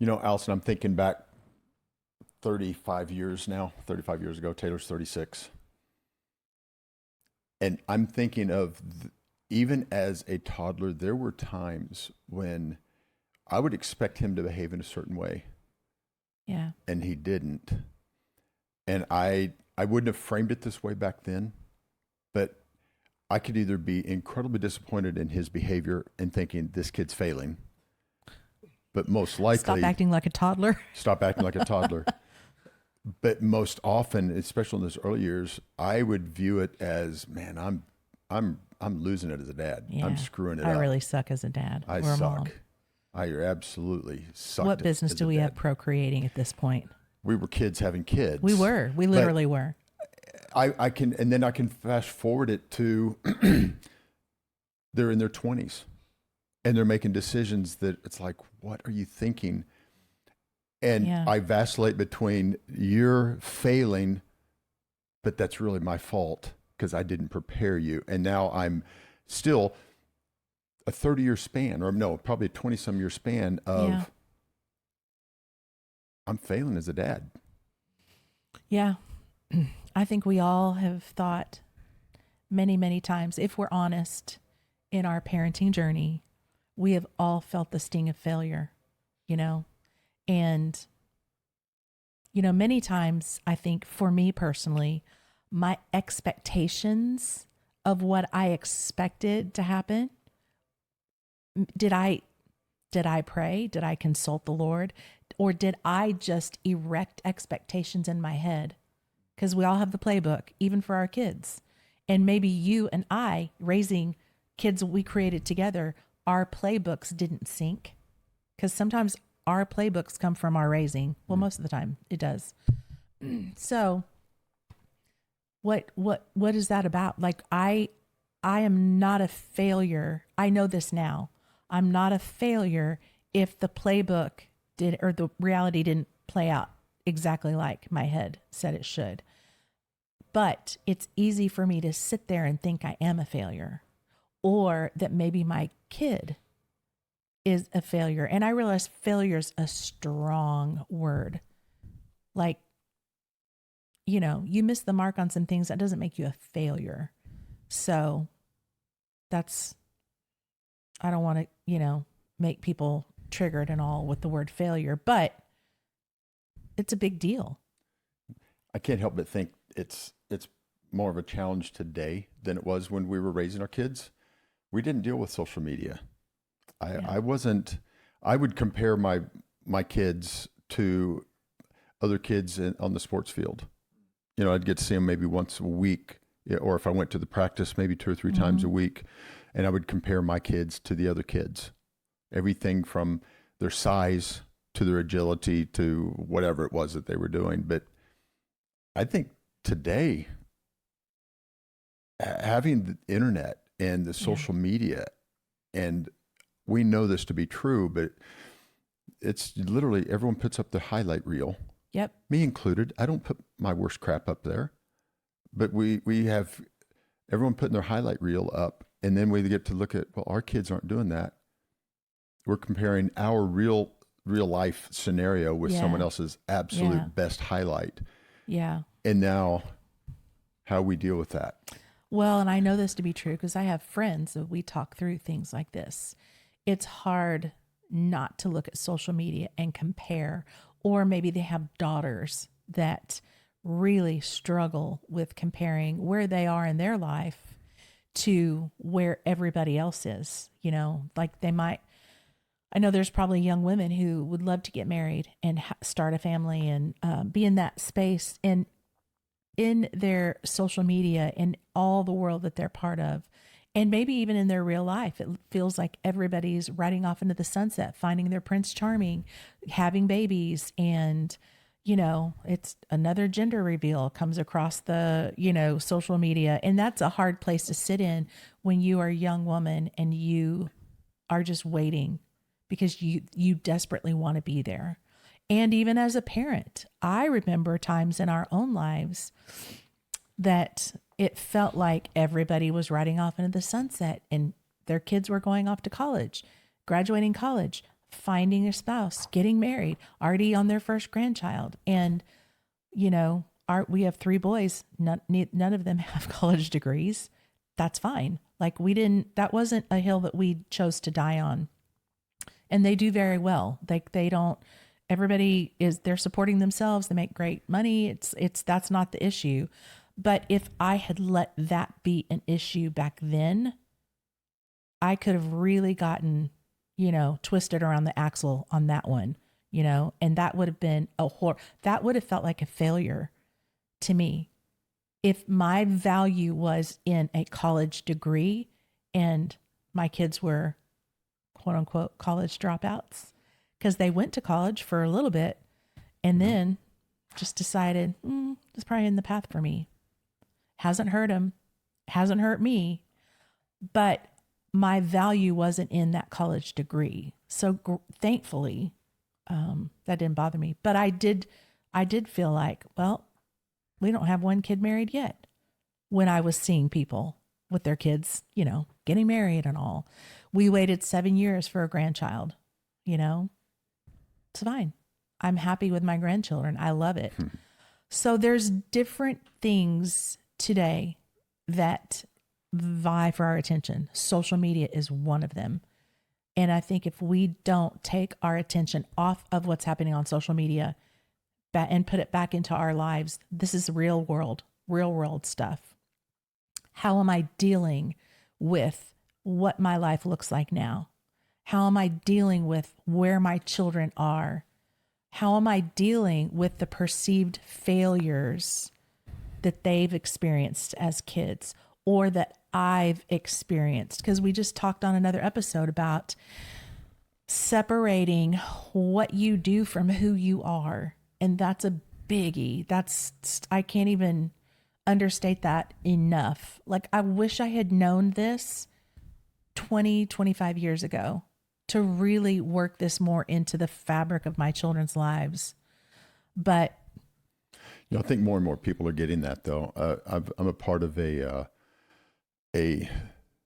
Allison, I'm thinking back 35 years now, 35 years ago. Taylor's 36. And I'm thinking of even as a toddler, there were times when I would expect him to behave in a certain way, Yeah. and he didn't. And I wouldn't have framed it this way back then, but I could either be incredibly disappointed in his behavior and thinking this kid's failing, but most Stop likely acting like a toddler. stop acting like a toddler. But most often, especially in those early years, I would view it as, man, I'm losing it as a dad. Yeah. I'm screwing it I up. really suck as a dad I or a mom. suck. I absolutely sucked. What business as do a we dad. have procreating at this point? We were kids having kids. We were. We literally were. I can, and then I can fast forward it to they're in their 20s and they're making decisions that it's like, what are you thinking? And Yeah. I vacillate between you're failing, but that's really my fault because I didn't prepare you. And now I'm still a 30-year span, or no, probably a 20-some year span of Yeah. I'm failing as a dad. Yeah. I think we all have thought many, many times, if we're honest in our parenting journey, we have all felt the sting of failure, you know? And, many times I think for me personally, my expectations of what I expected to happen, did I pray? Did I consult the Lord? Or did I just erect expectations in my head? Because we all have the playbook, even for our kids. And maybe you and I, raising kids we created together, our playbooks didn't sync. Because sometimes our playbooks come from our raising. Well, most of the time it does. So what is that about? Like I am not a failure. I know this now. I'm not a failure if the playbook did or the reality didn't play out exactly like my head said it should. But it's easy for me to sit there and think I am a failure, or that maybe my kid is a failure. And I realize failure is a strong word. Like, you miss the mark on some things, that doesn't make you a failure. So I don't want to, make people triggered and all with the word failure, but it's a big deal. I can't help but think it's more of a challenge today than it was when we were raising our kids. We didn't deal with social media. I wasn't. I would compare my kids to other kids on the sports field. I'd get to see them maybe once a week, or if I went to the practice, maybe 2 or 3 times a week, and I would compare my kids to the other kids. Everything from their size to their agility to whatever it was that they were doing. But I think today, having the internet and the social media, and we know this to be true, but it's literally everyone puts up the highlight reel. Yep. Me included. I don't put my worst crap up there, but we have everyone putting their highlight reel up, and then we get to look at, well, our kids aren't doing that. We're comparing our real life scenario with someone else's absolute best highlight. Yeah. And now how we deal with that. Well, and I know this to be true because I have friends that we talk through things like this. It's hard not to look at social media and compare, or maybe they have daughters that really struggle with comparing where they are in their life to where everybody else is. Like they might, I know there's probably young women who would love to get married and start a family and be in that space. And in their social media and all the world that they're part of, and maybe even in their real life, it feels like everybody's riding off into the sunset, finding their Prince Charming, having babies, and it's another gender reveal comes across the social media, and that's a hard place to sit in when you are a young woman and you are just waiting because you desperately want to be there. And even as a parent, I remember times in our own lives that it felt like everybody was riding off into the sunset and their kids were going off to college, graduating college, finding a spouse, getting married, already on their first grandchild. And, you know, we have 3 boys. None of them have college degrees. That's fine. Like that wasn't a hill that we chose to die on. And they do very well. They don't, they're supporting themselves. They make great money. That's not the issue. But if I had let that be an issue back then, I could have really gotten, twisted around the axle on that one, and that would have been that would have felt like a failure to me. If my value was in a college degree and my kids were quote unquote college dropouts because they went to college for a little bit and then just decided, it's probably in the path for me. Hasn't hurt them, hasn't hurt me, but my value wasn't in that college degree. So thankfully, that didn't bother me. But I did feel like, well, we don't have one kid married yet. When I was seeing people with their kids, getting married and all, we waited 7 years for a grandchild. It's fine. I'm happy with my grandchildren. I love it. So there's different things today that vie for our attention. Social media is one of them. And I think if we don't take our attention off of what's happening on social media and put it back into our lives, this is real world stuff. How am I dealing with what my life looks like now? How am I dealing with where my children are? How am I dealing with the perceived failures that they've experienced as kids or that I've experienced? Because we just talked on another episode about separating what you do from who you are. And that's a biggie. I can't even understate that enough. Like, I wish I had known this 25 years ago to really work this more into the fabric of my children's lives. But I think more and more people are getting that, though. I'm a part of a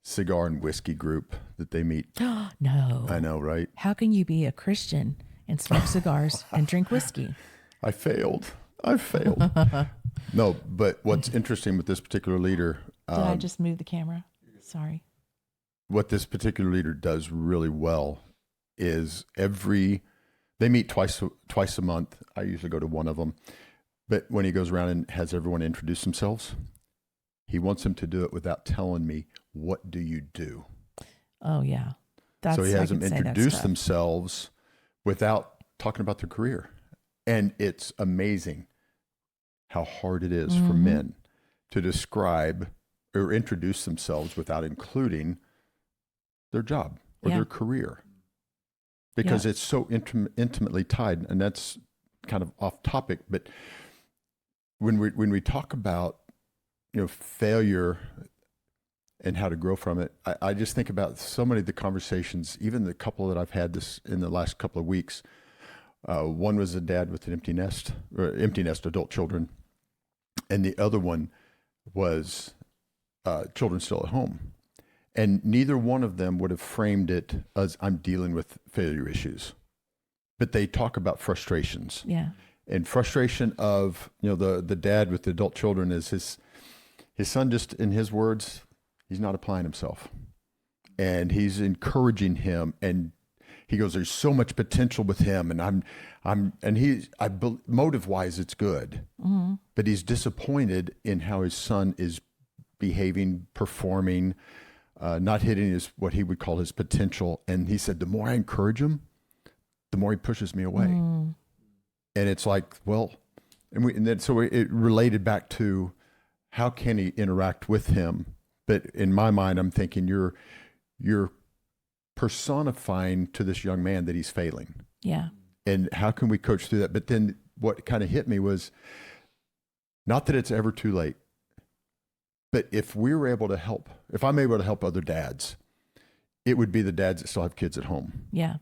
cigar and whiskey group that they meet. No. I know, right? How can you be a Christian and smoke cigars and drink whiskey? I failed. No, but what's interesting with this particular leader... Did I just move the camera? Sorry. What this particular leader does really well is they meet twice a month. I usually go to one of them. But when he goes around and has everyone introduce themselves, he wants them to do it without telling me, what do you do? Oh, yeah. So he has them introduce themselves without talking about their career. And it's amazing how hard it is for men to describe or introduce themselves without including their job or their career, because it's so intimately tied. And that's kind of off topic, but when we talk about failure and how to grow from it, I just think about so many of the conversations, even the couple that I've had this in the last couple of weeks. One was a dad with an empty nest, adult children, and the other one was children still at home. And neither one of them would have framed it as, I'm dealing with failure issues. But they talk about frustrations. Yeah. And frustration of, the dad with the adult children is his son, just in his words, he's not applying himself. And he's encouraging him. And he goes, there's so much potential with him. And motive wise, it's good. Mm-hmm. But he's disappointed in how his son is behaving, performing, not hitting what he would call his potential. And he said, the more I encourage him, the more he pushes me away. And it's like, well, so it related back to how can he interact with him? But in my mind, I'm thinking you're personifying to this young man that he's failing. Yeah. And how can we coach through that? But then what kind of hit me was, not that it's ever too late, but if I'm able to help other dads, it would be the dads that still have kids at home. Yeah.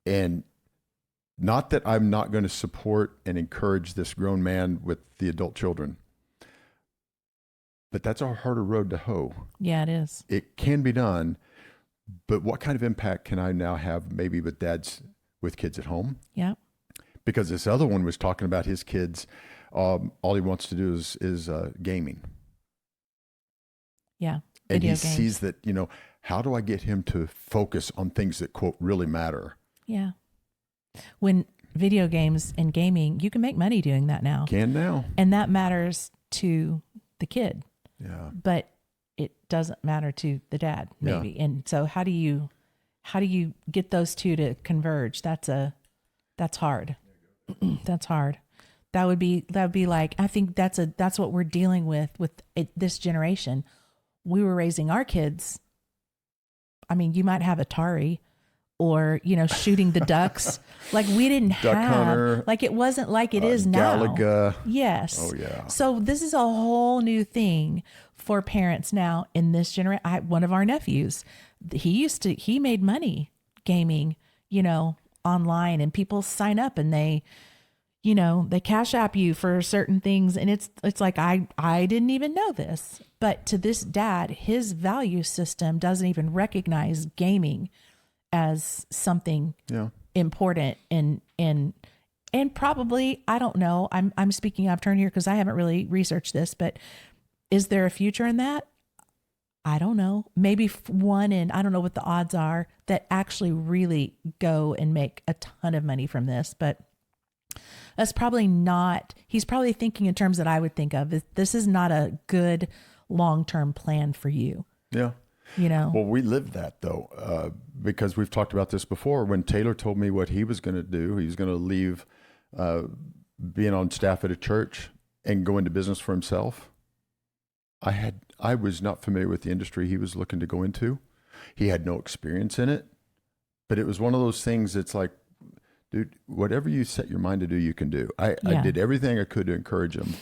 And not that I'm not going to support and encourage this grown man with the adult children, but that's a harder road to hoe. Yeah, it is. It can be done, but what kind of impact can I now have maybe with dads with kids at home. Yeah. Because this other one was talking about his kids. All he wants to do is gaming. Yeah. And Video he games. sees that, how do I get him to focus on things that, quote, really matter? Yeah. When video games and gaming, you can make money doing that now. Can now. And that matters to the kid. Yeah. But it doesn't matter to the dad, maybe. Yeah. And so how do you get those two to converge? That's hard. That's hard. That would be like, I think that's what we're dealing with this generation. We were raising our kids. I mean, you might have Atari or, shooting the ducks. Like we didn't Duck have, hunter, like it wasn't like it is now. Galaga. Yes. Oh yeah. So this is a whole new thing for parents now in this generation. One of our nephews, he made money gaming, online, and people sign up and they cash app you for certain things. And it's like, I didn't even know this, but to this dad, his value system doesn't even recognize gaming as something important and probably, I don't know, I'm speaking out of turn here because I haven't really researched this, but is there a future in that? I don't know. Maybe one in, I don't know what the odds are that actually really go and make a ton of money from this, but that's probably not, he's probably thinking in terms that I would think of. This is not a good long-term plan for you. Yeah. Well, we lived that though, because we've talked about this before. When Taylor told me what he was going to do, he was going to leave being on staff at a church and go into business for himself. I was not familiar with the industry he was looking to go into. He had no experience in it, but it was one of those things that's like, dude, whatever you set your mind to do, you can do. I did everything I could to encourage him,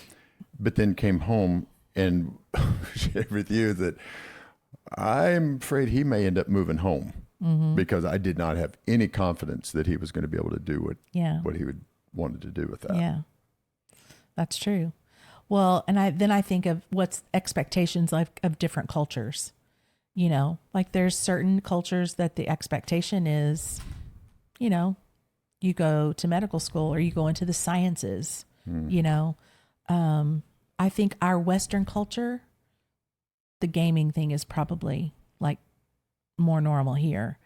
but then came home and shared with you that I'm afraid he may end up moving home because I did not have any confidence that he was going to be able to do what he would wanted to do with that. Yeah, that's true. Well, and I think of what's expectations of different cultures, like there's certain cultures that the expectation is, you go to medical school or you go into the sciences, I think our Western culture, the gaming thing is probably like more normal here.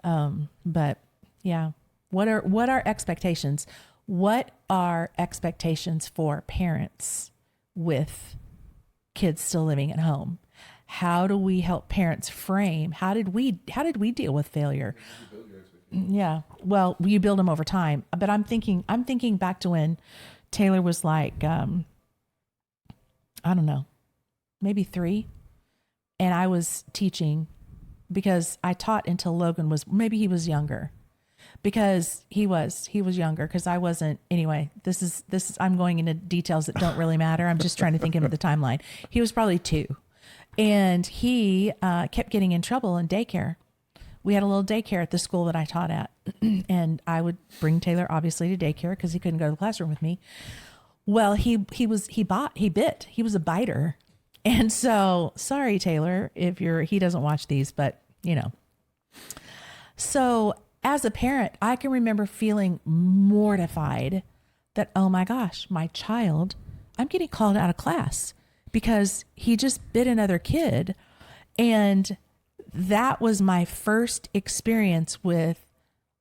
But yeah, what are expectations? What are expectations for parents with kids still living at home? How do we help parents frame? How did we deal with failure? Yeah. Well, you build them over time, but I'm thinking back to when Taylor was like, I don't know, maybe 3. And I was teaching because I taught until Logan maybe he was younger, because he was younger. Cause I wasn't, anyway, this is, I'm going into details that don't really matter. I'm just trying to think of the timeline. He was probably 2 and he, kept getting in trouble in daycare. We had a little daycare at the school that I taught at, and I would bring Taylor obviously to daycare because he couldn't go to the classroom with me. Well, he bit. He was a biter. And so, sorry, Taylor, he doesn't watch these, but So as a parent, I can remember feeling mortified that, oh my gosh, my child, I'm getting called out of class because he just bit another kid. And that was my first experience with,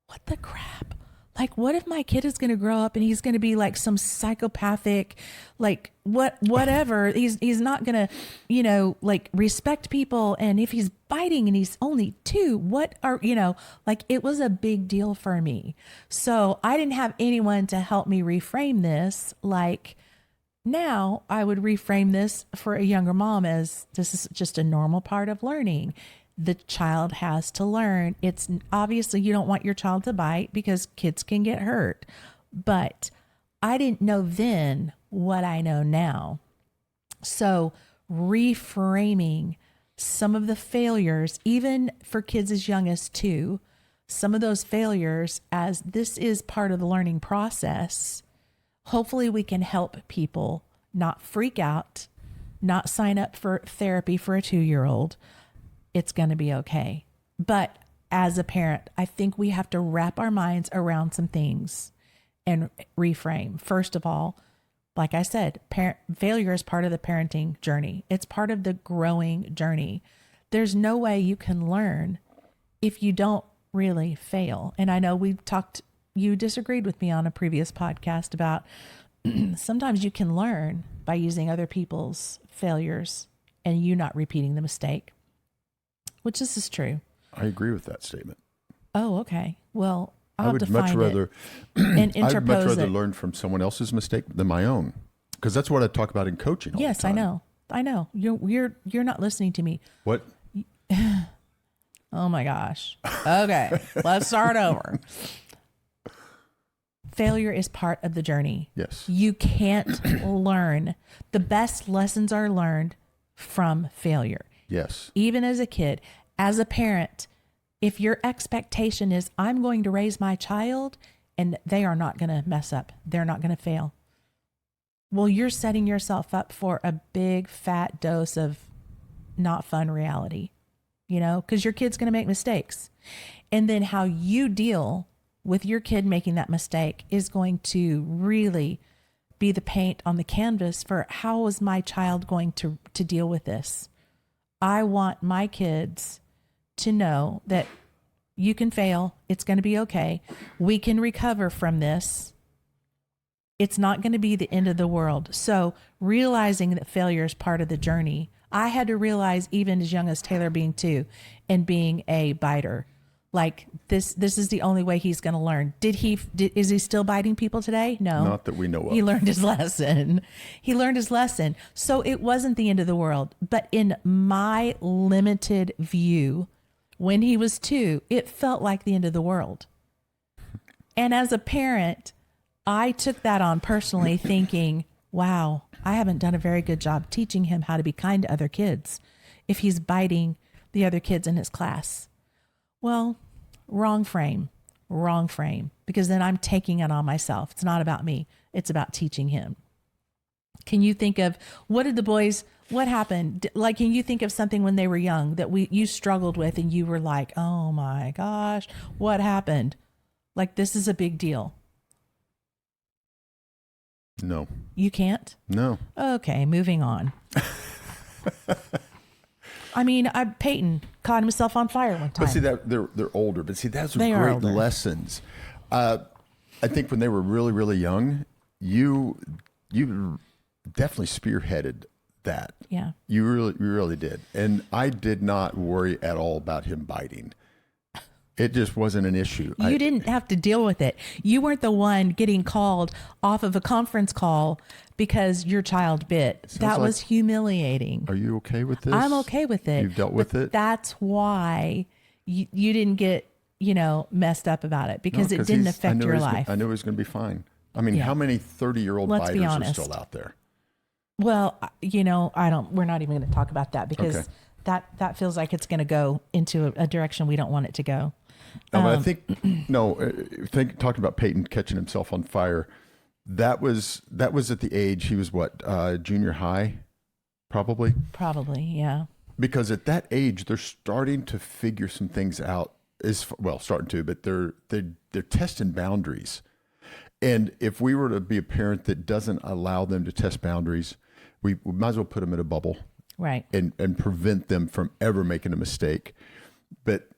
what the crap? Like, what if my kid is going to grow up and he's going to be like some psychopathic, like whatever. He's not going to, like respect people. And if he's biting and he's only 2, like it was a big deal for me. So I didn't have anyone to help me reframe this. Like now I would reframe this for a younger mom as this is just a normal part of learning. The child has to learn. It's obviously you don't want your child to bite because kids can get hurt, but I didn't know then what I know now. So reframing some of the failures, even for kids as young as 2, some of those failures as this is part of the learning process. Hopefully we can help people not freak out, not sign up for therapy for a 2-year-old. It's going to be okay. But as a parent, I think we have to wrap our minds around some things and reframe. First of all, like I said, failure is part of the parenting journey. It's part of the growing journey. There's no way you can learn if you don't really fail. And I know you disagreed with me on a previous podcast about sometimes you can learn by using other people's failures and you not repeating the mistake, which this is true. I agree with that statement. Oh, okay. Well, I'll I have to would much find rather, it and I would much interpose rather it. learn from someone else's mistake than my own, because that's what I talk about in coaching. All Yes, the time. I know. You're not listening to me. What? Oh my gosh. Okay, let's start over. Failure is part of the journey. Yes. You can't learn. The best lessons are learned from failure. Yes. Even as a kid, as a parent, if your expectation is, I'm going to raise my child and they are not going to mess up, they're not going to fail. Well, you're setting yourself up for a big fat dose of not fun reality, because your kid's going to make mistakes. And then how you deal with your kid making that mistake is going to really be the paint on the canvas for how is my child going to deal with this. I want my kids to know that you can fail. It's going to be okay. We can recover from this. It's not going to be the end of the world. So realizing that failure is part of the journey, I had to realize even as young as Taylor being 2 and being a biter, like this is the only way he's going to learn. Is he still biting people today? No. Not that we know of. He learned his lesson. So it wasn't the end of the world. But in my limited view, when he was 2, it felt like the end of the world. And as a parent, I took that on personally thinking, wow, I haven't done a very good job teaching him how to be kind to other kids if he's biting the other kids in his class. Well, wrong frame, because then I'm taking it on myself. It's not about me. It's about teaching him. Can you think of what happened? Like, can you think of something when they were young that you struggled with and you were like, oh my gosh, what happened? Like, this is a big deal. No. You can't? No. Okay, moving on. I mean, Peyton caught himself on fire one time. But see, that they're older. But see, that's They are great older. lessons. I think when they were really, really young, you definitely spearheaded that. Yeah. You really did. And I did not worry at all about him biting. It just wasn't an issue. You didn't have to deal with it. You weren't the one getting called off of a conference call because your child bit. That was humiliating. Are you okay with this? I'm okay with it. You've dealt with it? That's why you didn't get, messed up about it, because it didn't affect your life. I knew he was going to be fine. I mean, how many 30-year-old Let's be biters are honest. still out there? Well, we're not even going to talk about that because Okay. that feels like it's going to go into a direction we don't want it to go. No, but I think talking about Peyton catching himself on fire, that was at the age he was junior high, probably. Probably, yeah. Because at that age they're starting to figure some things out. But they're testing boundaries. And if we were to be a parent that doesn't allow them to test boundaries, we might as well put them in a bubble, Right. and prevent them from ever making a mistake. But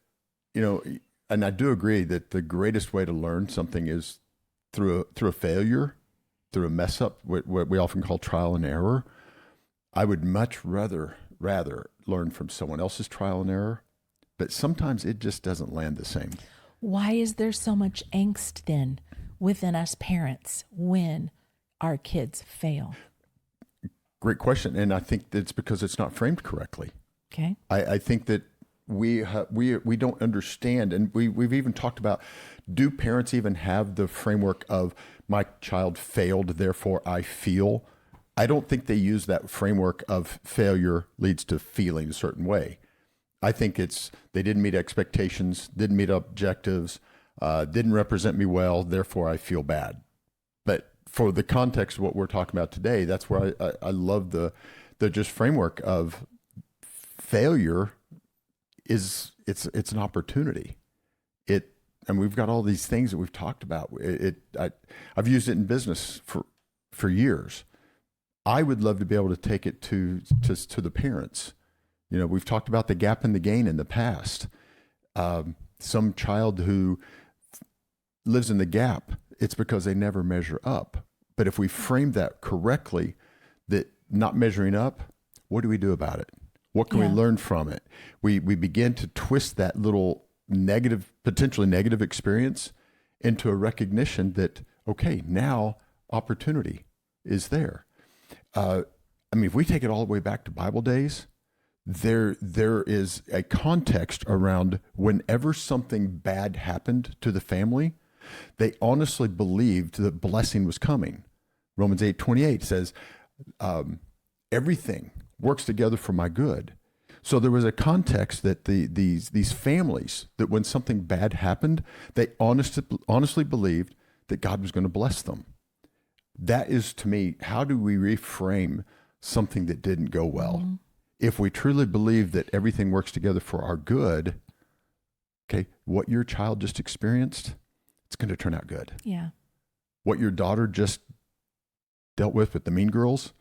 and I do agree that the greatest way to learn something is through a failure, through a mess up, what we often call trial and error. I would much rather learn from someone else's trial and error, but sometimes it just doesn't land the same. Why is there so much angst then within us parents when our kids fail? Great question, and I think it's because it's not framed correctly. Okay. I think that we don't understand, and we've even talked about, do parents even have the framework of my child failed, therefore I feel? I don't think they use that framework of failure leads to feeling a certain way. I think it's they didn't meet expectations, didn't meet objectives, didn't represent me well, therefore I feel bad. But for the context of what we're talking about today, that's where I love the just framework of failure. It's an opportunity. And we've got all these things that we've talked about. I've used it in business for years. I would love to be able to take it to the parents. We've talked about the gap and the gain in the past. Some child who lives in the gap, it's because they never measure up. But if we frame that correctly, that not measuring up, what do we do about it? What can we learn from it? We begin to twist that little potentially negative experience into a recognition that, okay, now opportunity is there. If we take it all the way back to Bible days, there is a context around whenever something bad happened to the family, they honestly believed that blessing was coming. Romans 8:28 says, everything works together for my good. So there was a context that these families, that when something bad happened, they honestly believed that God was going to bless them. That is, to me, how do we reframe something that didn't go well? Mm-hmm. If we truly believe that everything works together for our good, okay, what your child just experienced, it's going to turn out good. Yeah. What your daughter just dealt with the mean girls,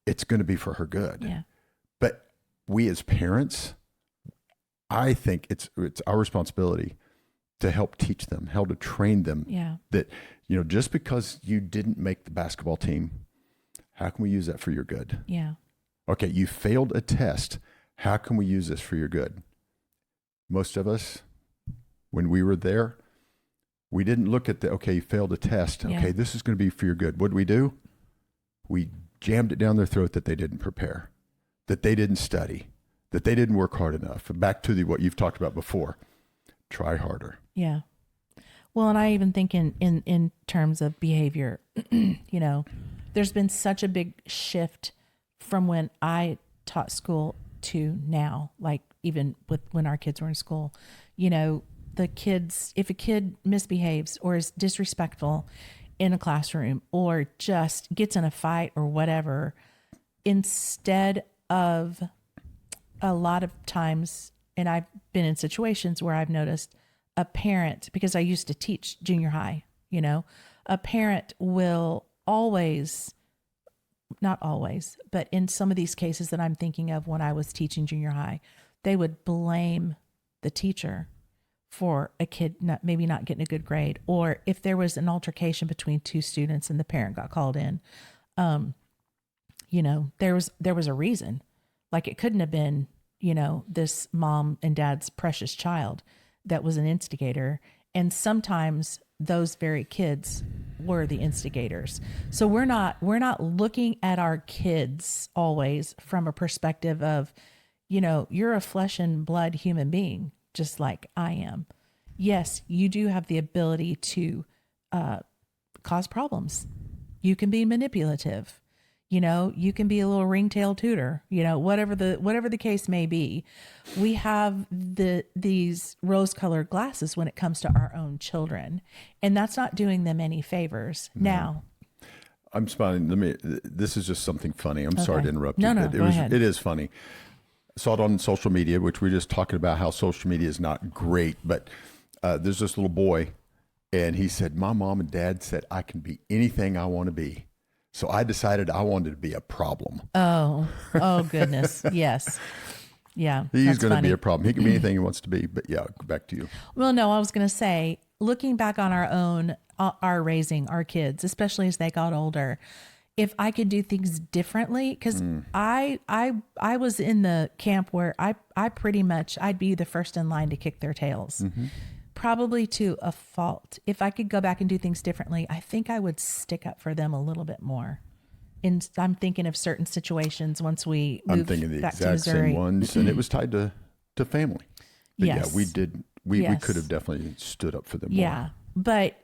it's going to be for her good. Yeah. But we as parents, I think it's our responsibility to help teach them, help to train them. Yeah. That, just because you didn't make the basketball team, how can we use that for your good? Yeah. Okay, you failed a test. How can we use this for your good? Most of us, when we were there, we didn't look at okay, you failed a test. Yeah. Okay, this is going to be for your good. What did we do? We jammed it down their throat that they didn't prepare, that they didn't study, that they didn't work hard enough. Back to what you've talked about before. Try harder. Yeah. Well, and I even think in terms of behavior, there's been such a big shift from when I taught school to now, like even with when our kids were in school. The kids, if a kid misbehaves or is disrespectful in a classroom or just gets in a fight or whatever, instead of a lot of times, and I've been in situations where I've noticed a parent, because I used to teach junior high, a parent will always, not always, but in some of these cases that I'm thinking of when I was teaching junior high, they would blame the teacher for a kid maybe not getting a good grade, or if there was an altercation between two students and the parent got called in, there was a reason. Like it couldn't have been, this mom and dad's precious child that was an instigator. And sometimes those very kids were the instigators. So we're not looking at our kids always from a perspective of, you're a flesh and blood human being, just like I am. Yes, you do have the ability to cause problems. You can be manipulative. You can be a little ringtail tutor, whatever the case may be. We have these rose-colored glasses when it comes to our own children, and that's not doing them any favors. No. Now, I'm smiling. This is just something funny. I'm sorry to interrupt you. No, go ahead. It is funny. Saw it on social media, which we're just talking about how social media is not great, but there's this little boy, and he said, my mom and dad said I can be anything I want to be. So I decided I wanted to be a problem. Oh goodness. Yes. Yeah. He's going to be a problem. He can be anything he wants to be, but yeah, back to you. Well, no, I was going to say, looking back on our raising our kids, especially as they got older, if I could do things differently, because I was in the camp where I pretty much, I'd be the first in line to kick their tails. Mm-hmm. Probably to a fault. If I could go back and do things differently, I think I would stick up for them a little bit more. And I'm thinking of certain situations once we moved back to Missouri. I'm thinking the exact same ones, and it was tied to family. But yes. Yeah, we did. We could have definitely stood up for them more. Yeah, but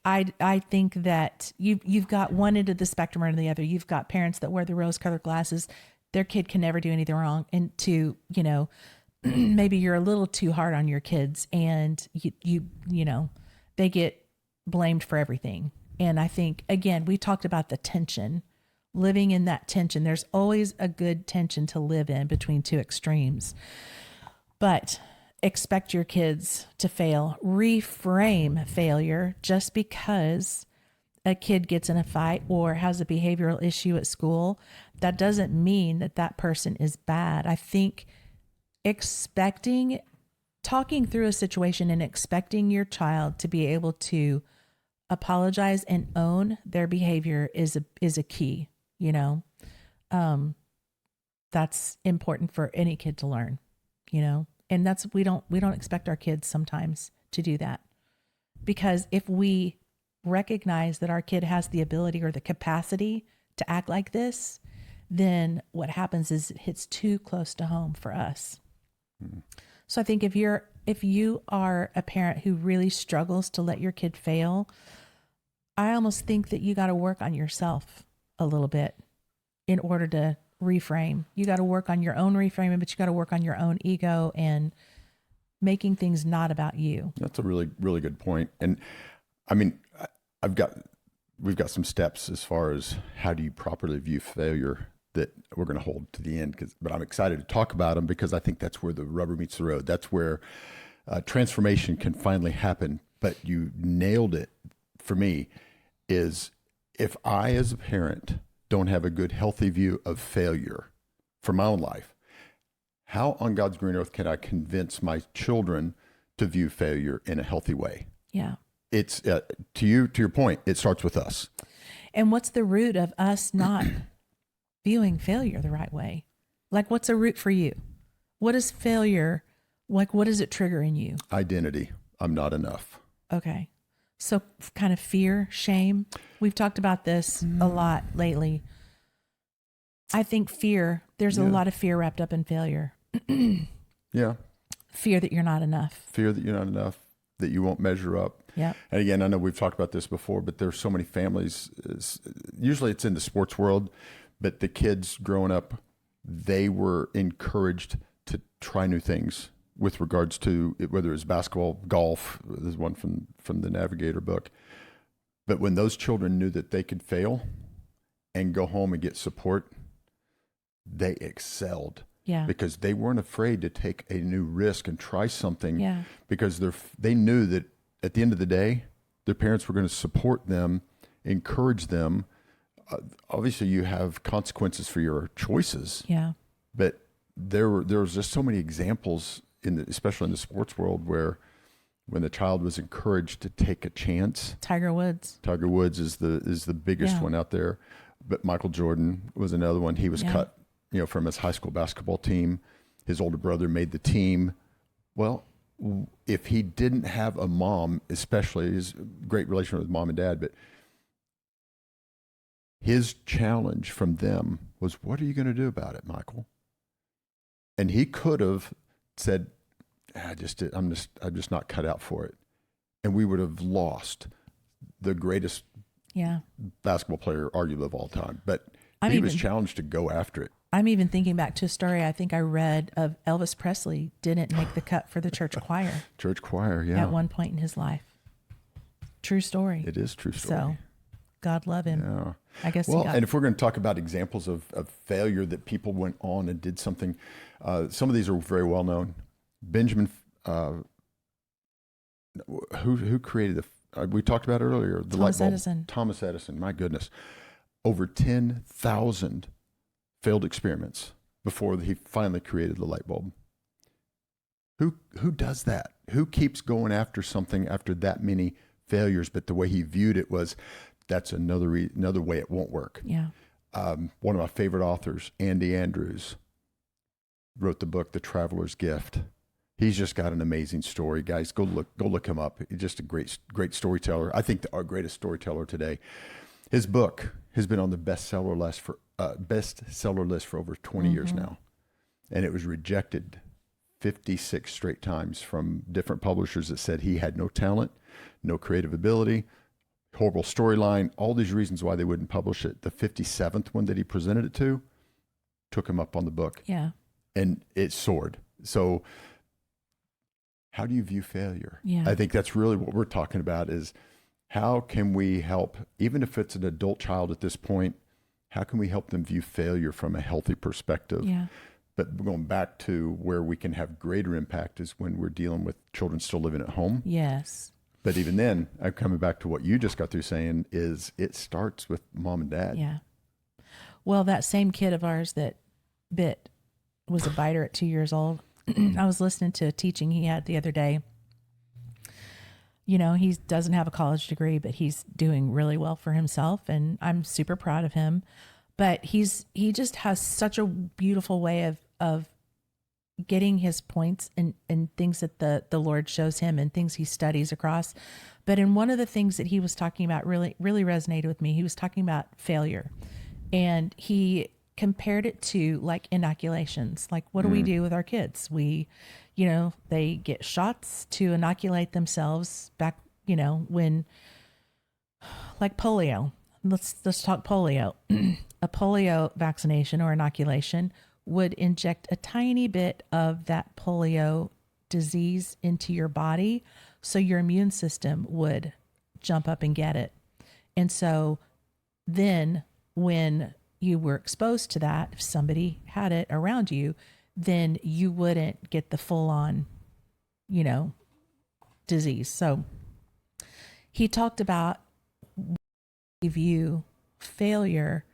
I think that you've got one end of the spectrum or the other. You've got parents that wear the rose-colored glasses. Their kid can never do anything wrong, and maybe you're a little too hard on your kids, and you they get blamed for everything. And I think, again, we talked about the tension, living in that tension. There's always a good tension to live in between two extremes. But expect your kids to fail. Reframe failure. Just because a kid gets in a fight or has a behavioral issue at school, that doesn't mean that that person is bad. I think talking through a situation and expecting your child to be able to apologize and own their behavior is a key, you know. That's important for any kid to learn, you know. And that's we don't expect our kids sometimes to do that. Because if we recognize that our kid has the ability or the capacity to act like this, then what happens is it hits too close to home for us. So I think if you are a parent who really struggles to let your kid fail, I almost think that you got to work on yourself a little bit in order to reframe. You got to work on your own reframing, but you got to work on your own ego and making things not about you. That's a really, really good point. And I mean, we've got some steps as far as how do you properly view failure that we're going to hold to the end. But I'm excited to talk about them because I think that's where the rubber meets the road. That's where transformation can finally happen. But you nailed it for me is if I, as a parent, don't have a good, healthy view of failure for my own life, how on God's green earth can I convince my children to view failure in a healthy way? Yeah. It's to your point, it starts with us. And what's the root of us not viewing failure the right way? Like, what's a root for you? What is failure? Like, what does it trigger in you? Identity. I'm not enough. Okay. So kind of fear, shame. We've talked about this a lot lately. I think there's a lot of fear wrapped up in failure. Yeah. Fear that you're not enough. Fear that you're not enough, that you won't measure up. Yeah. And again, I know we've talked about this before, but there's so many families, usually it's in the sports world, but the kids growing up, they were encouraged to try new things with regards to whether it's basketball, golf. There's one from the Navigator book. But when those children knew that they could fail and go home and get support, they excelled. Yeah. Because they weren't afraid to take a new risk and try something. Yeah. Because they knew that at the end of the day, their parents were going to support them, encourage them. Obviously, you have consequences for your choices. Yeah. But there was just so many examples especially in the sports world where when the child was encouraged to take a chance. Tiger Woods is the biggest one out there. But Michael Jordan was another one. He was cut, from his high school basketball team. His older brother made the team. Well, if he didn't have a mom, especially his great relation with mom and dad, but his challenge from them was, what are you going to do about it, Michael? And he could have said, I'm just not cut out for it. And we would have lost the greatest basketball player arguably of all time. But he was challenged to go after it. I'm even thinking back to a story I think I read of Elvis Presley didn't make the cut for the church choir. Church choir, yeah. At one point in his life. True story. It is true story. So God love him. Yeah. I guess. Well, and if we're going to talk about examples of failure that people went on and did something, some of these are very well known. Benjamin, who created we talked about earlier, the light bulb. Edison. Thomas Edison. My goodness, over 10,000 failed experiments before he finally created the light bulb. Who does that? Who keeps going after something after that many failures? But the way he viewed it was, that's another way it won't work. Yeah. One of my favorite authors, Andy Andrews, wrote the book The Traveler's Gift. He's just got an amazing story, guys. Go look him up. He's just a great storyteller. I think our greatest storyteller today. His book has been on the bestseller list for over 20 years now, and it was rejected 56 straight times from different publishers that said he had no talent, no creative ability, horrible storyline, all these reasons why they wouldn't publish it. The 57th one that he presented it to took him up on the book. Yeah. And it soared. So how do you view failure? Yeah. I think that's really what we're talking about is how can we help, even if it's an adult child at this point, how can we help them view failure from a healthy perspective? Yeah. But going back to where we can have greater impact is when we're dealing with children still living at home. Yes. But even then, I'm coming back to what you just got through saying is it starts with mom and dad. Yeah. Well, that same kid of ours that bit was a biter at 2 years old. I was listening to a teaching he had the other day. You know, he doesn't have a college degree, but he's doing really well for himself, and I'm super proud of him. But he just has such a beautiful way of getting his points and things that the Lord shows him and things he studies across. But in one of the things that he was talking about really resonated with me. He was talking about failure, and he compared it to like inoculations. Like, what do we do with our kids? We, you know, they get shots to inoculate themselves back, you know, when like polio. Let's talk polio. A polio vaccination or inoculation would inject a tiny bit of that polio disease into your body so your immune system would jump up and get it. And so then when you were exposed to that, if somebody had it around you, then you wouldn't get the full on, you know, disease. So he talked about we view failure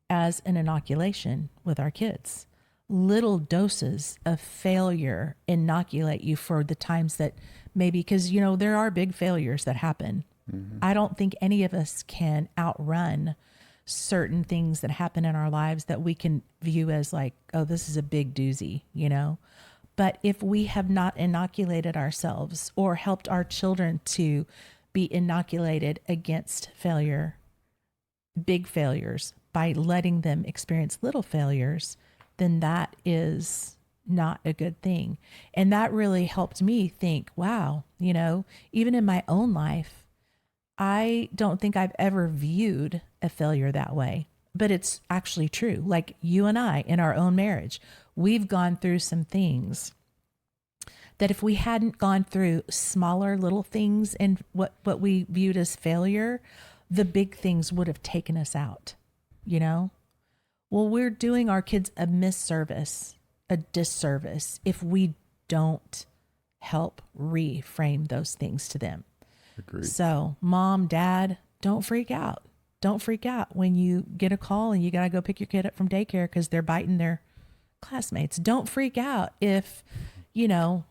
as an inoculation with our kids. Little doses of failure inoculate you for the times that maybe, because, you know, there are big failures that happen. Mm-hmm. I don't think any of us can outrun certain things that happen in our lives that we can view as like, oh, this is a big doozy, you know? But if we have not inoculated ourselves or helped our children to be inoculated against failure, big failures, by letting them experience little failures, then that is not a good thing. And that really helped me think, wow, you know, even in my own life, I don't think I've ever viewed a failure that way, but it's actually true. Like you and I in our own marriage, we've gone through some things that if we hadn't gone through smaller little things and what we viewed as failure, the big things would have taken us out, you know? Well, we're doing our kids a misservice, a disservice, if we don't help reframe those things to them. Agreed. So, mom, dad, don't freak out. Don't freak out when you get a call and you got to go pick your kid up from daycare because they're biting their classmates. Don't freak out if, you know,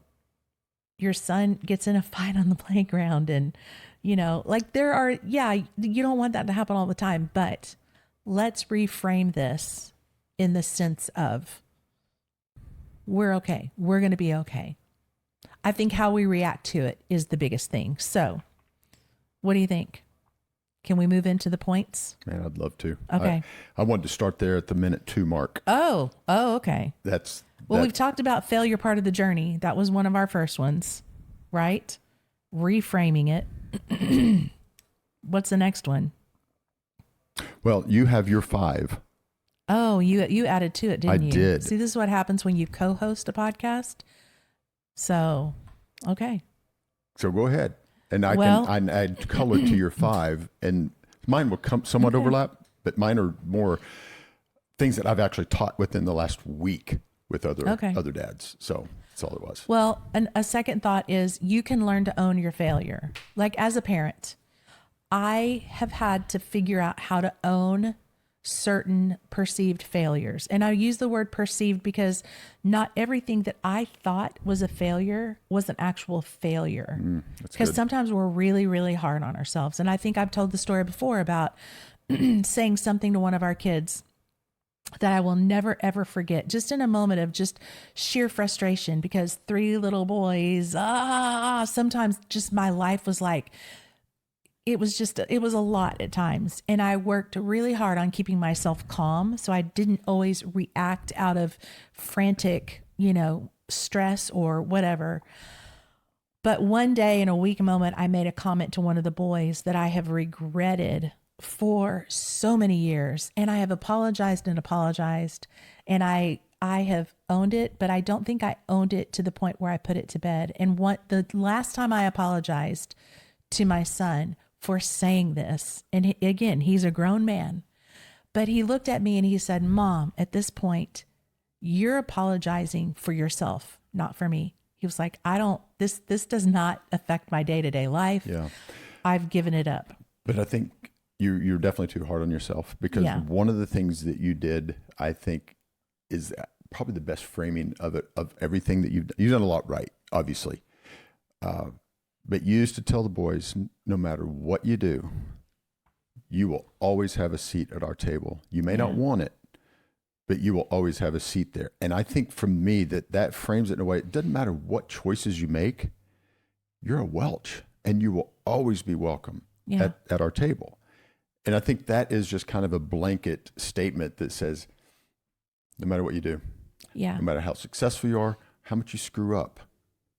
your son gets in a fight on the playground and, you know, like there are, yeah, you don't want that to happen all the time, but let's reframe this in the sense of we're okay. We're going to be okay. I think how we react to it is the biggest thing. So what do you think? Can we move into the points? Man, I'd love to. Okay. I wanted to start there at the minute 2 mark. Oh, okay. Well, we've talked about failure part of the journey. That was one of our first ones, right? Reframing it. What's the next one? Well, you have your 5. Oh, you added to it, didn't you? I did. See, this is what happens when you co-host a podcast. So, okay. So go ahead. And I can add color to your 5, and mine will come somewhat overlap, but mine are more things that I've actually taught within the last week with other dads. So that's all it was. Well, a second thought is you can learn to own your failure. Like as a parent, I have had to figure out how to own certain perceived failures. And I use the word perceived because not everything that I thought was a failure was an actual failure. Because sometimes we're really, really hard on ourselves. And I think I've told the story before about saying something to one of our kids that I will never, ever forget, just in a moment of just sheer frustration because 3 little boys, sometimes just my life was like, it was a lot at times. And I worked really hard on keeping myself calm. So I didn't always react out of frantic, you know, stress or whatever. But one day in a weak moment, I made a comment to one of the boys that I have regretted for so many years. And I have apologized and apologized. And I have owned it, but I don't think I owned it to the point where I put it to bed. And the last time I apologized to my son for saying this, and again, he's a grown man, but he looked at me and he said, Mom, at this point, you're apologizing for yourself, not for me. He was like, this does not affect my day-to-day life. Yeah. I've given it up. But I think you're definitely too hard on yourself, because one of the things that you did, I think, is probably the best framing of everything that you've done a lot right, obviously. But you used to tell the boys, no matter what you do, you will always have a seat at our table. You may not want it, but you will always have a seat there. And I think for me that frames it in a way, it doesn't matter what choices you make, you're a Welch and you will always be welcome at our table. And I think that is just kind of a blanket statement that says, no matter what you do, no matter how successful you are, how much you screw up,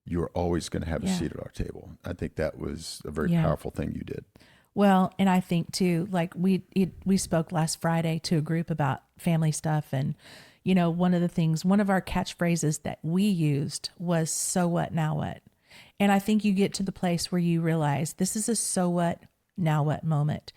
you're always going to have a seat at our table. I think that was a very powerful thing you did. Well, and I think too, like we spoke last Friday to a group about family stuff. And, you know, one of our catchphrases that we used was, so what, now what? And I think you get to the place where you realize this is a so what, now what moment.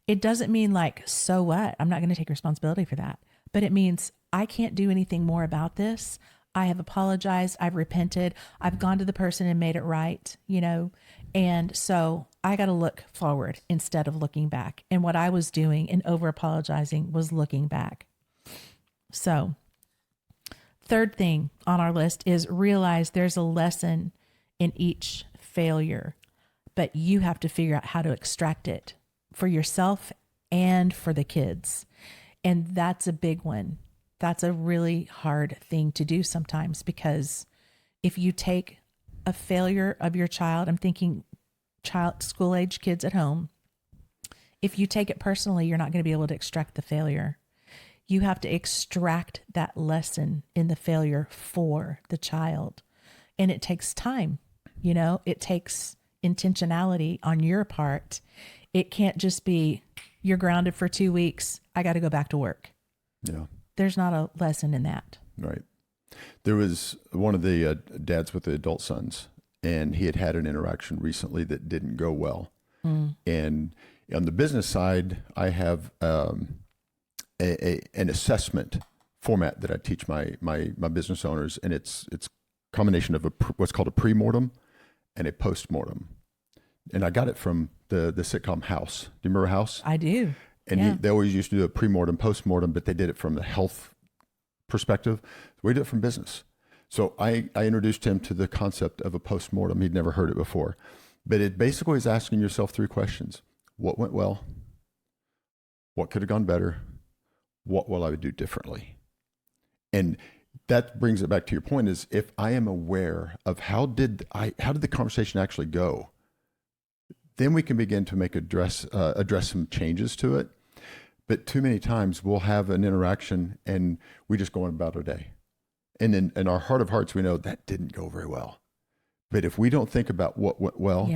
It doesn't mean like, so what? I'm not going to take responsibility for that. But it means I can't do anything more about this. I have apologized. I've repented. I've gone to the person and made it right, you know? And so I got to look forward instead of looking back. And what I was doing and over apologizing was looking back. So third thing on our list is realize there's a lesson in each failure, but you have to figure out how to extract it for yourself and for the kids. And that's a big one. That's a really hard thing to do sometimes, because if you take a failure of your child, I'm thinking school age kids at home, if you take it personally, you're not going to be able to extract the failure. You have to extract that lesson in the failure for the child. And it takes time, you know, it takes intentionality on your part. It can't just be, you're grounded for 2 weeks, I got to go back to work. Yeah. There's not a lesson in that. Right. There was one of the dads with the adult sons, and he had an interaction recently that didn't go well. And on the business side, I have an assessment format that I teach my business owners, and it's a combination of what's called a pre-mortem and a post-mortem. And I got it from the sitcom House. Do you remember House? I do. And they always used to do a pre-mortem, post-mortem, but they did it from the health perspective. We did it from business. So I introduced him to the concept of a post-mortem. He'd never heard it before. But it basically is asking yourself 3 questions. What went well? What could have gone better? What will I do differently? And that brings it back to your point, is if I am aware of how did the conversation actually go, then we can begin to address some changes to it. But too many times we'll have an interaction and we just go on about our day. And in our heart of hearts, we know that didn't go very well. But if we don't think about what went well,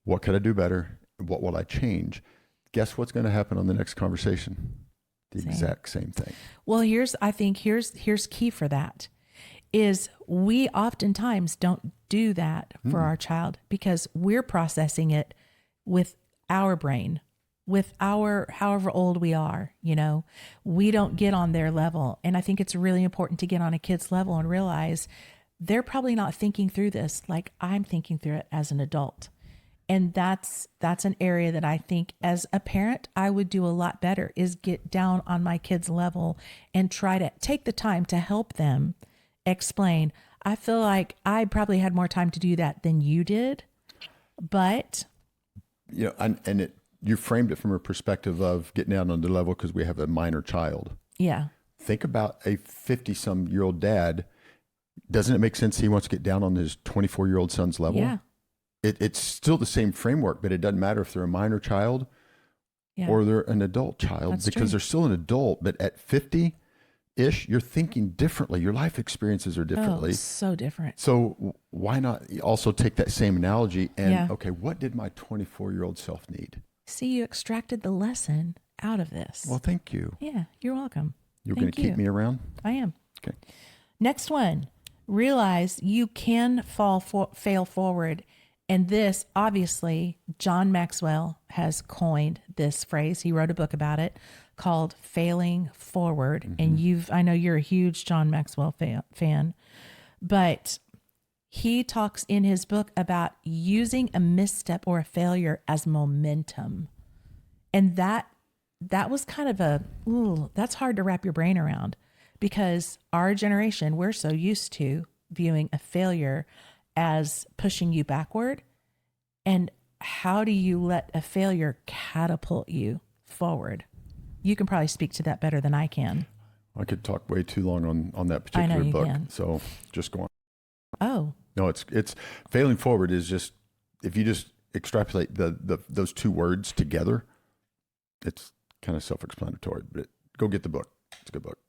what could I do better? What will I change? Guess what's going to happen on the next conversation? The exact same thing. Well, here's key for that is we oftentimes don't do that for our child because we're processing it with our brain, with our, however old we are, you know, we don't get on their level. And I think it's really important to get on a kid's level and realize they're probably not thinking through this like I'm thinking through it as an adult. And that's an area that I think as a parent, I would do a lot better, is get down on my kids' level and try to take the time to help them explain. I feel like I probably had more time to do that than you did, but you know, you framed it from a perspective of getting down on the level because we have a minor child. Yeah. Think about a 50-some-year-old dad. Doesn't it make sense he wants to get down on his 24-year-old son's level? Yeah. It's still the same framework, but it doesn't matter if they're a minor child or they're an adult child. That's because true. they're still an adult. But at 50-ish, you're thinking differently. Your life experiences are differently. Oh, so different. So why not also take that same analogy and, okay, what did my 24-year-old self need? See, you extracted the lesson out of this. Well, thank you. Yeah, you're welcome. You're going to keep me around? I am. Okay. Next one, realize you can fail forward And this, obviously, John Maxwell has coined this phrase. He wrote a book about it called Failing Forward. And I know you're a huge John Maxwell fan, but he talks in his book about using a misstep or a failure as momentum. And that was kind of that's hard to wrap your brain around, because our generation, we're so used to viewing a failure as pushing you backward. And how do you let a failure catapult you forward? You can probably speak to that better than I can. I could talk way too long on that I know particular you book. can. So just go on. Oh, No, it's failing forward is just, if you just extrapolate those two words together, it's kind of self-explanatory, but go get the book. It's a good book.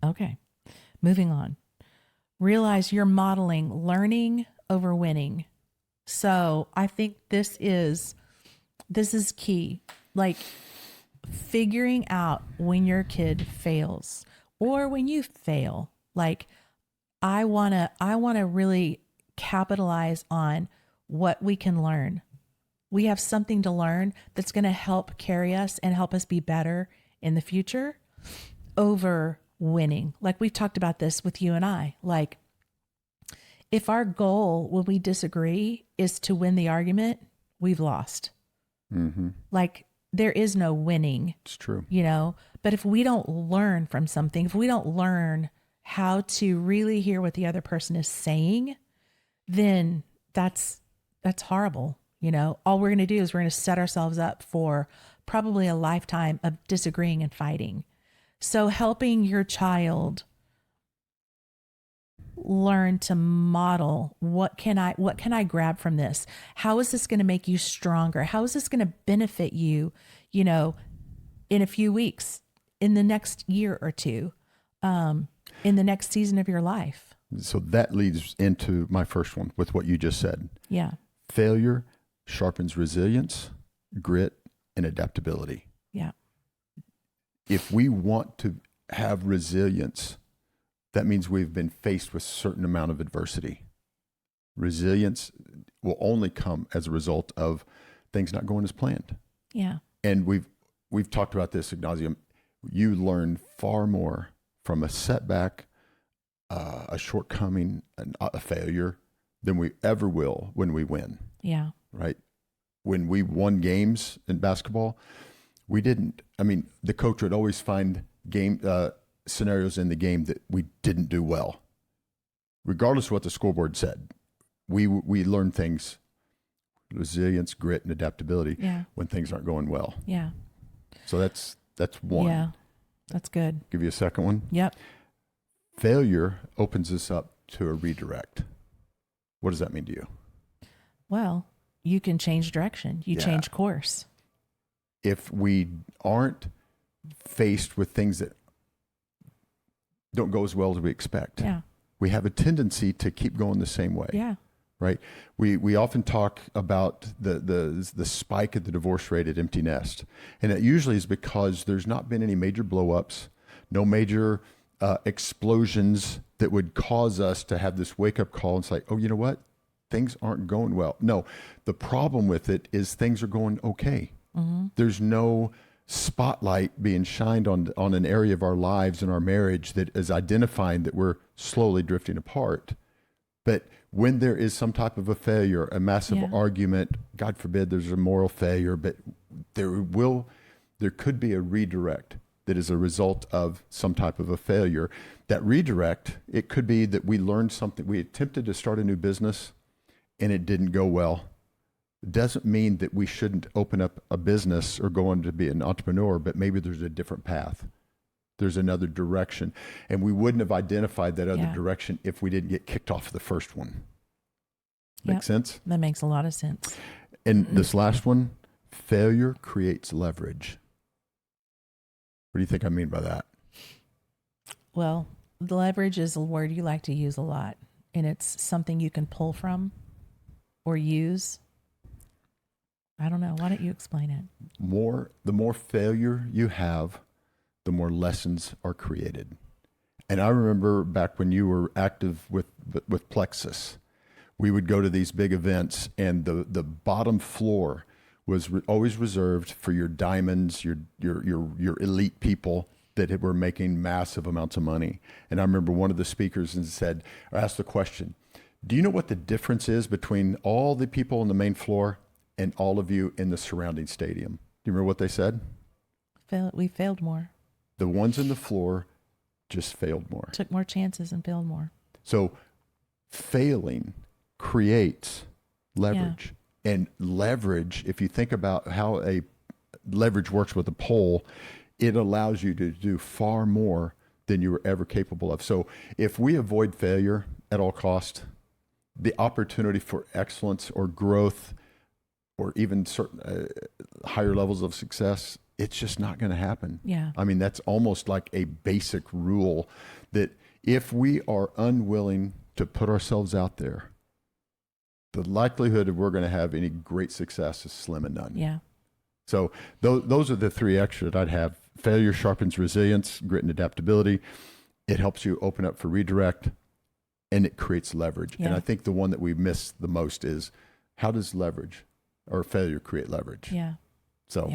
okay. Moving on. Realize you're modeling learning over winning. So I think this is key. Like, figuring out when your kid fails or when you fail. Like, I want to really capitalize on what we can learn. We have something to learn that's going to help carry us and help us be better in the future over winning. Like, we've talked about this with you and I. Like, if our goal when we disagree is to win the argument, we've lost. Mm-hmm. Like, there is no winning. It's true. But if we don't learn from something, if we don't learn how to really hear what the other person is saying, then that's horrible. All we're going to do is we're going to set ourselves up for probably a lifetime of disagreeing and fighting. So helping your child learn to model, what can I grab from this? How is this going to make you stronger? How is this going to benefit you, in a few weeks, in the next year or two, in the next season of your life? So that leads into my first one with what you just said. Yeah. Failure sharpens resilience, grit, and adaptability. Yeah. If we want to have resilience, that means we've been faced with a certain amount of adversity. Resilience will only come as a result of things not going as planned. Yeah. And we've talked about this ad nauseum. You learn far more from a setback, a shortcoming, a failure than we ever will when we win. Yeah. Right? When we won games in basketball, we didn't. I mean, the coach would always find scenarios in the game that we didn't do well, regardless of what the scoreboard said. We learn things, resilience, grit, and adaptability when things aren't going well. Yeah. So that's one. Yeah, that's good. Give you a second one. Yep. Failure opens us up to a redirect. What does that mean to you? Well, you can change direction. You change course. If we aren't faced with things that don't go as well as we expect, we have a tendency to keep going the same way. Yeah. Right. We often talk about the spike of the divorce rate at empty nest. And it usually is because there's not been any major blow-ups, no major explosions that would cause us to have this wake-up call and say, oh, you know what? Things aren't going well. No, the problem with it is things are going okay. Mm-hmm. There's no spotlight being shined on an area of our lives and our marriage that is identifying that we're slowly drifting apart. But when there is some type of a failure, a massive argument, God forbid there's a moral failure, but there could be a redirect that is a result of some type of a failure. That redirect, it could be that we learned something. We attempted to start a new business and it didn't go well. It doesn't mean that we shouldn't open up a business or go on to be an entrepreneur, but maybe there's a different path. There's another direction. And we wouldn't have identified that other direction if we didn't get kicked off the first one. Make sense? That makes a lot of sense. And this last one, failure creates leverage. What do you think I mean by that? Well, the leverage is a word you like to use a lot, and it's something you can pull from or use. I don't know. Why don't you explain it? The more failure you have, the more lessons are created. And I remember back when you were active with Plexus, we would go to these big events, and the bottom floor was always reserved for your diamonds, your elite people that were making massive amounts of money. And I remember one of the speakers asked the question, do you know what the difference is between all the people on the main floor and all of you in the surrounding stadium? Do you remember what they said? We failed more. The ones in the floor just failed more. Took more chances and failed more. So failing creates leverage. And leverage, if you think about how a leverage works with a pole, it allows you to do far more than you were ever capable of. So if we avoid failure at all cost, the opportunity for excellence or growth or even certain higher levels of success, it's just not going to happen. Yeah. I mean, that's almost like a basic rule that if we are unwilling to put ourselves out there, the likelihood of we're going to have any great success is slim and none. Yeah. So those are the three extra that I'd have. Failure sharpens resilience, grit and adaptability. It helps you open up for redirect, and it creates leverage. Yeah. And I think the one that we miss the most is, how does leverage or failure create leverage? Yeah. So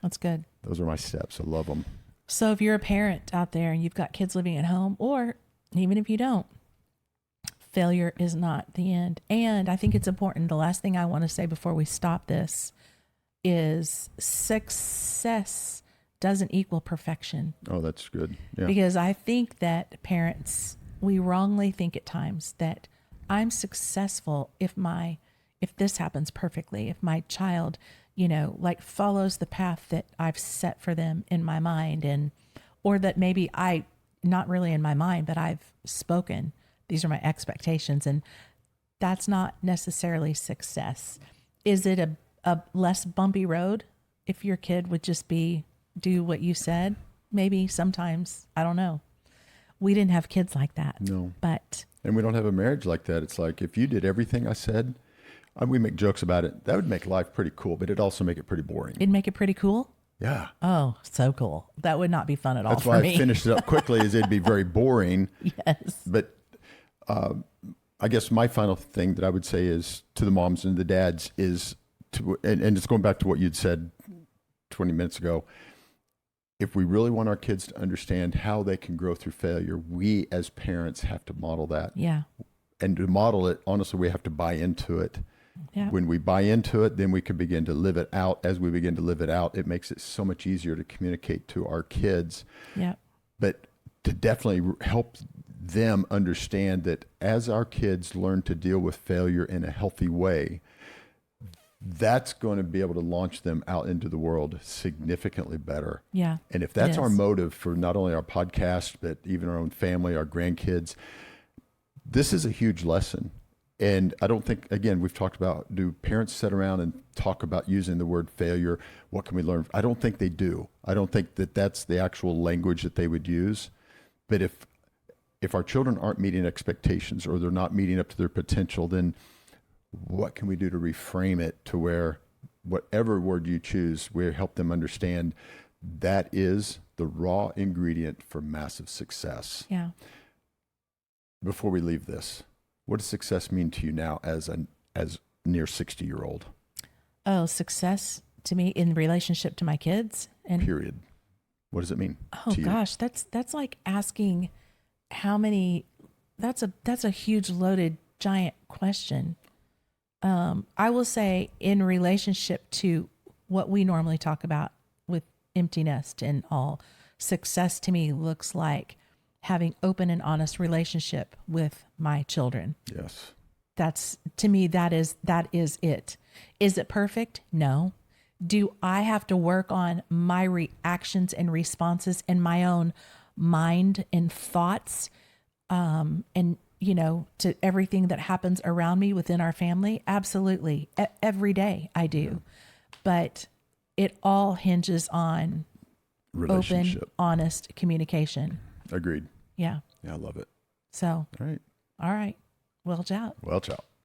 that's good. Those are my steps. I love them. So if you're a parent out there and you've got kids living at home, or even if you don't, failure is not the end. And I think it's important. The last thing I want to say before we stop this is success doesn't equal perfection. Oh, that's good. Yeah. Because I think that parents, we wrongly think at times that I'm successful if this happens perfectly, if my child, like follows the path that I've set for them in my mind, or that maybe not really in my mind, but I've spoken. These are my expectations, and that's not necessarily success. Is it a less bumpy road if your kid would just do what you said? Maybe sometimes, I don't know. We didn't have kids like that. No. And we don't have a marriage like that. It's like, if you did everything I said, we make jokes about it. That would make life pretty cool, but it'd also make it pretty boring. It'd make it pretty cool? Yeah. Oh, so cool. That would not be fun at all That's for why me. I finished it up quickly, is it'd be very boring. Yes. But I guess my final thing that I would say is to the moms and the dads is and it's going back to what you'd said 20 minutes ago. If we really want our kids to understand how they can grow through failure, we as parents have to model that. Yeah. And to model it, honestly, we have to buy into it. Yeah. When we buy into it, then we can begin to live it out. As we begin to live it out, it makes it so much easier to communicate to our kids. Yeah. But to definitely help them understand that as our kids learn to deal with failure in a healthy way, that's going to be able to launch them out into the world significantly better. Yeah. And if that's our motive for not only our podcast, but even our own family, our grandkids, this is a huge lesson. And I don't think, again, we've talked about, do parents sit around and talk about using the word failure? What can we learn? I don't think they do. I don't think that that's the actual language that they would use. But if our children aren't meeting expectations, or they're not meeting up to their potential, then what can we do to reframe it to where whatever word you choose, we help them understand that is the raw ingredient for massive success. Yeah. Before we leave this, what does success mean to you now as near 60-year-old? Oh, success to me in relationship to my kids and period. What does it mean? Oh to you? gosh, that's like asking how many. That's a huge, loaded, giant question. I will say in relationship to what we normally talk about with empty nest and all, success to me looks like having open and honest relationship with my children. Yes. That's, to me, that is it. Is it perfect? No. Do I have to work on my reactions and responses in my own mind and thoughts, and to everything that happens around me within our family? Absolutely. Every day I do. But it all hinges on open, honest communication. Agreed. Yeah. Yeah, I love it. So. All right. All right. Well, ciao. Well, ciao.